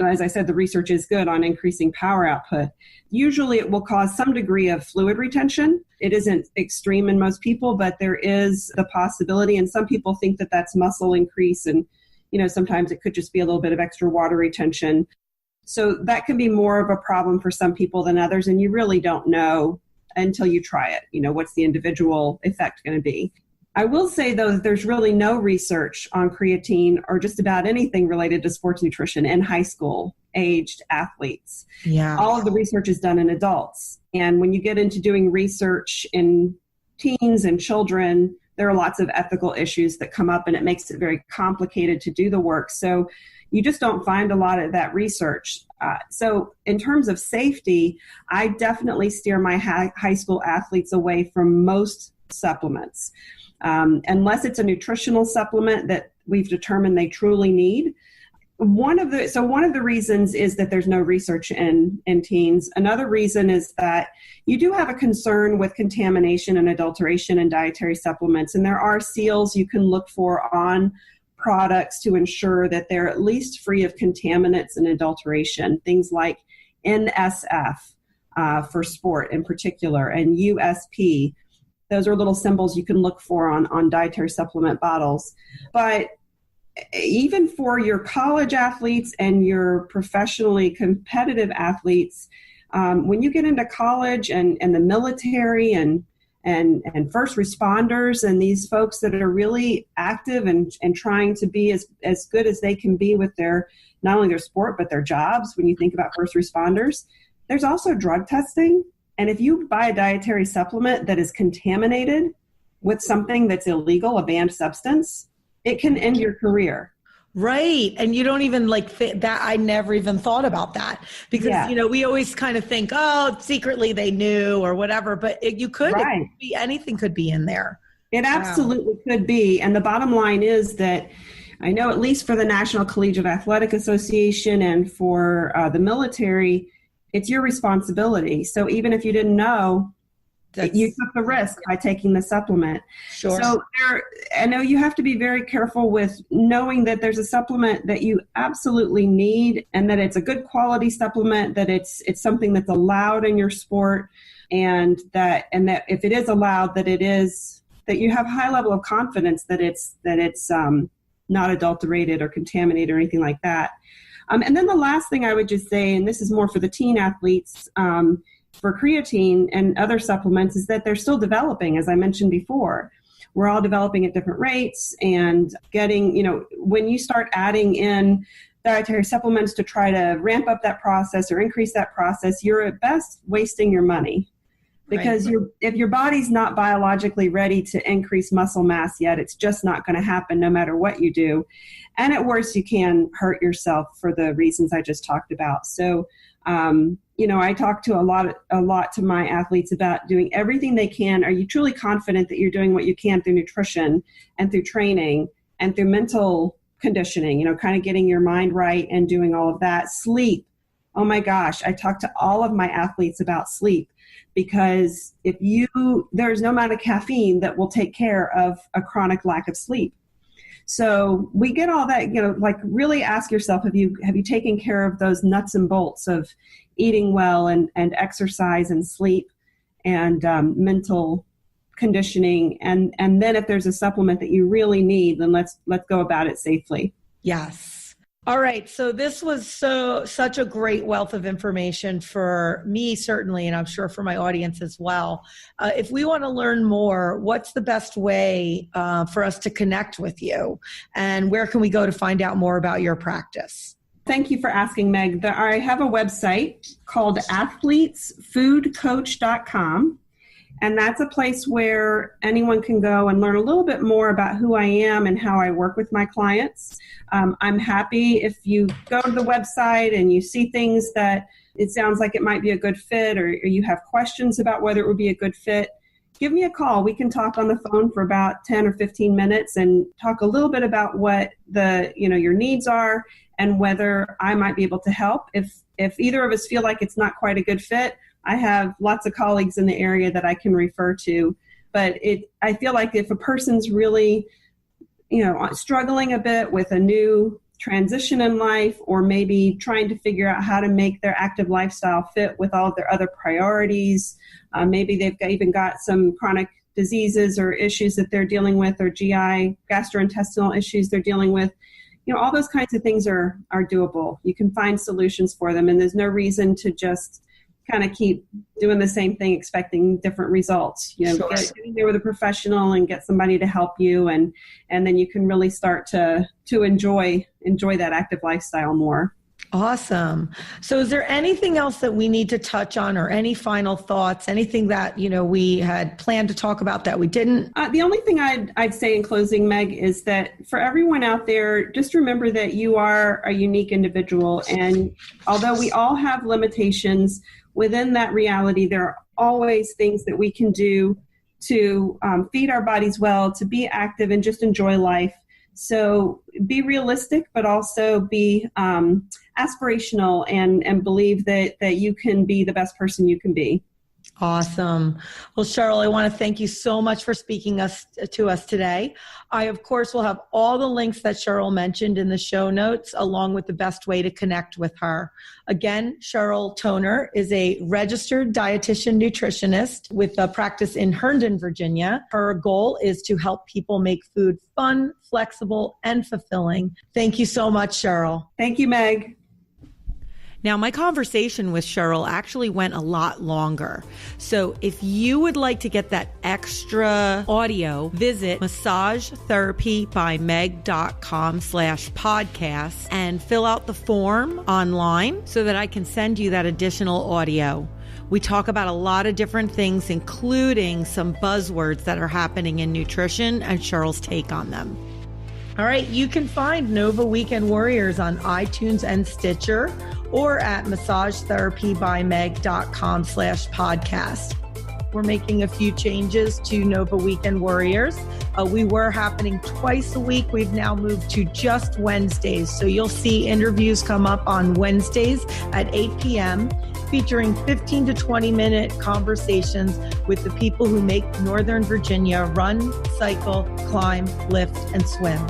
As I said, the research is good on increasing power output. Usually it will cause some degree of fluid retention. It isn't extreme in most people, but there is the possibility. And some people think that that's muscle increase. And, sometimes it could just be a little bit of extra water retention. So that can be more of a problem for some people than others. And you really don't know until you try it. What's the individual effect going to be? I will say, though, that there's really no research on creatine or just about anything related to sports nutrition in high school aged athletes. Yeah. All of the research is done in adults. And when you get into doing research in teens and children, there are lots of ethical issues that come up, and it makes it very complicated to do the work. So you just don't find a lot of that research. So in terms of safety, I definitely steer my high school athletes away from most supplements. Unless it's a nutritional supplement that we've determined they truly need. One of the reasons is that there's no research in teens. Another reason is that you do have a concern with contamination and adulteration in dietary supplements, and there are seals you can look for on products to ensure that they're at least free of contaminants and adulteration. Things like NSF for sport in particular, and USP. Those are little symbols you can look for on dietary supplement bottles. But even for your college athletes and your professionally competitive athletes, when you get into college and the military and first responders and these folks that are really active and trying to be as good as they can be with not only their sport, but their jobs, when you think about first responders, there's also drug testing. And if you buy a dietary supplement that is contaminated with something that's illegal, a banned substance, it can end your career. Right. And you don't even that. I never even thought about that because, we always kind of think, secretly they knew or whatever, but you could, right. It could be, anything could be in there. It absolutely could be. And the bottom line is that I know, at least for the National Collegiate Athletic Association and for the military, it's your responsibility. So even if you didn't know, you took the risk by taking the supplement. Sure. So I know you have to be very careful with knowing that there's a supplement that you absolutely need and that it's a good quality supplement, that it's something that's allowed in your sport, and that if it is allowed, that you have high level of confidence that it's not adulterated or contaminated or anything like that. And then the last thing I would just say, and this is more for the teen athletes, for creatine and other supplements, is that they're still developing, as I mentioned before. We're all developing at different rates, and getting, when you start adding in dietary supplements to try to ramp up that process or increase that process, you're at best wasting your money. Because if your body's not biologically ready to increase muscle mass yet, it's just not going to happen no matter what you do. And at worst, you can hurt yourself for the reasons I just talked about. So, I talk to a lot to my athletes about doing everything they can. Are you truly confident that you're doing what you can through nutrition and through training and through mental conditioning, kind of getting your mind right and doing all of that? Sleep. Oh my gosh. I talk to all of my athletes about sleep. Because there's no amount of caffeine that will take care of a chronic lack of sleep. So we get all that, really ask yourself, have you taken care of those nuts and bolts of eating well and exercise and sleep and mental conditioning? And then if there's a supplement that you really need, then let's go about it safely. Yes. All right. So this was such a great wealth of information for me, certainly, and I'm sure for my audience as well. If we want to learn more, what's the best way for us to connect with you? And where can we go to find out more about your practice? Thank you for asking, Meg. I have a website called athletesfoodcoach.com. And that's a place where anyone can go and learn a little bit more about who I am and how I work with my clients. I'm happy if you go to the website and you see things that it sounds like it might be a good fit, or you have questions about whether it would be a good fit, give me a call. We can talk on the phone for about 10 or 15 minutes and talk a little bit about what your needs are and whether I might be able to help. If either of us feel like it's not quite a good fit, I have lots of colleagues in the area that I can refer to, but I feel like if a person's really, struggling a bit with a new transition in life, or maybe trying to figure out how to make their active lifestyle fit with all of their other priorities. Maybe they've even got some chronic diseases or issues that they're dealing with, or GI, gastrointestinal issues they're dealing with. All those kinds of things are doable. You can find solutions for them, and there's no reason to just kind of keep doing the same thing expecting different results. Sure. Get in there with a professional and get somebody to help you, and then you can really start to enjoy that active lifestyle more. Awesome. So is there anything else that we need to touch on, or any final thoughts, anything that, we had planned to talk about that we didn't? The only thing I'd say in closing, Meg, is that for everyone out there, just remember that you are a unique individual. And although we all have limitations, within that reality, there are always things that we can do to feed our bodies well, to be active and just enjoy life. So be realistic, but also be aspirational and believe that you can be the best person you can be. Awesome. Well, Cheryl, I want to thank you so much for speaking to us today. I, of course, will have all the links that Cheryl mentioned in the show notes, along with the best way to connect with her. Again, Cheryl Toner is a registered dietitian nutritionist with a practice in Herndon, Virginia. Her goal is to help people make food fun, flexible, and fulfilling. Thank you so much, Cheryl. Thank you, Meg. Now, my conversation with Cheryl actually went a lot longer. So if you would like to get that extra audio, visit massagetherapybymeg.com/podcast and fill out the form online so that I can send you that additional audio. We talk about a lot of different things, including some buzzwords that are happening in nutrition and Cheryl's take on them. All right, you can find Nova Weekend Warriors on iTunes and Stitcher, or at massagetherapybymeg.com/podcast. We're making a few changes to Nova Weekend Warriors. We were happening twice a week. We've now moved to just Wednesdays. So you'll see interviews come up on Wednesdays at 8 p.m., featuring 15 to 20-minute conversations with the people who make Northern Virginia run, cycle, climb, lift, and swim.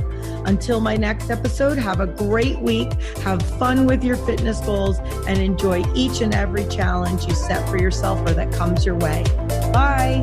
Until my next episode, have a great week, have fun with your fitness goals, and enjoy each and every challenge you set for yourself or that comes your way. Bye.